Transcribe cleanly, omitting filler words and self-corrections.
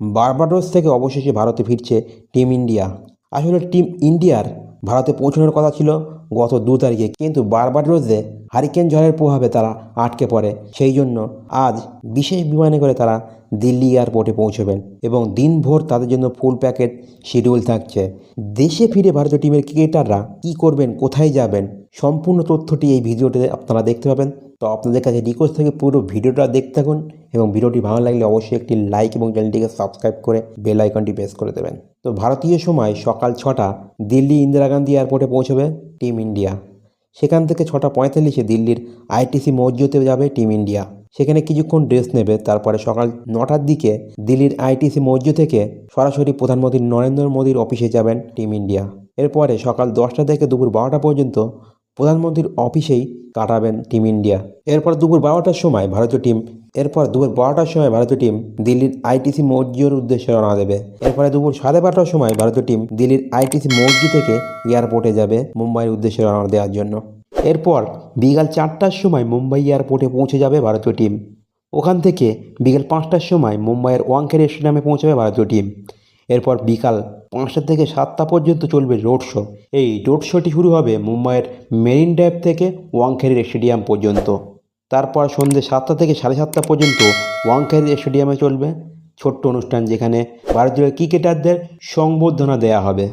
Barbados থেকে অবশেষে ভারতে ফিরছে টিম ইন্ডিয়া। আসলে টিম ইন্ডিয়ার ভারতে পৌঁছানোর কথা ছিল গত 2 তারিখে, কিন্তু বার্বাডোসে হারিকেন ঝড়ের প্রভাবে তারা আটকে পড়ে। সেই জন্য আজ বিশেষ বিমানে করে তারা দিল্লি এয়ারপোর্টে পৌঁছবেন এবং দিনভর তাদের জন্য ফুল প্যাকেট শিডিউল থাকছে। দেশে ফিরে ভারতীয় টিমের ক্রিকেটাররা কী করবেন, কোথায় যাবেন, সম্পূর্ণ তথ্যটি এই ভিডিওটিতে আপনারা দেখতে পাবেন। তো আপনাদের কাছে রিকোয়েস্ট থেকে পুরো ভিডিওটা দেখতে থাকুন এবং ভিডিওটি ভালো লাগলে অবশ্যই একটি লাইক এবং চ্যানেলটিকে সাবস্ক্রাইব করে বেল আইকনটি প্রেস করে দেবেন। তো ভারতীয় সময় সকাল 6টা দিল্লি ইন্দিরা গান্ধী এয়ারপোর্টে পৌঁছবে টিম ইন্ডিয়া। সেখান থেকে 6টা 45-এ দিল্লির আইটিসি মসজিদে যাবে টিম ইন্ডিয়া। সেখানে কিছুক্ষণ রেস্ট নেবে, তারপরে সকাল 9টার দিকে দিল্লির আইটিসি মসজিদ থেকে সরাসরি প্রধানমন্ত্রী নরেন্দ্র মোদীর অফিসে যাবেন টিম ইন্ডিয়া। এরপরে সকাল 10টা থেকে দুপুর 12টা পর্যন্ত প্রধানমন্ত্রীর অফিসেই কাটাবেন টিম ইন্ডিয়া। এরপর দুপুর 12টার সময় ভারতীয় টিম দিল্লির আইটিসি মসজিদের উদ্দেশ্যে রওনা দেবে। এরপরে দুপুর 12:30টার সময় ভারতীয় টিম দিল্লির আইটিসি মসজিদ থেকে এয়ারপোর্টে যাবে মুম্বাইয়ের উদ্দেশ্যে রওনা দেওয়ার জন্য। এরপর বিকাল 4টার সময় মুম্বাই এয়ারপোর্টে পৌঁছে যাবে ভারতীয় টিম। ওখান থেকে বিকেল 5টার সময় মুম্বাইয়ের ওয়াংখেড়ে স্টেডিয়ামে পৌঁছাবে ভারতীয় টিম। এরপর বিকাল 5টা থেকে 7টা পর্যন্ত চলবে রোড শো। এই রোড শোটি শুরু হবে মুম্বাইয়ের মেরিন ড্রাইভ থেকে ওয়াংখেড়ে স্টেডিয়াম পর্যন্ত। তারপর সন্ধ্যে 7টা থেকে 7:30 পর্যন্ত ওয়াংখেড়ে স্টেডিয়ামে চলবে ছোট্ট অনুষ্ঠান, যেখানে ভারতীয় ক্রিকেটারদের সংবর্ধনা দেওয়া হবে।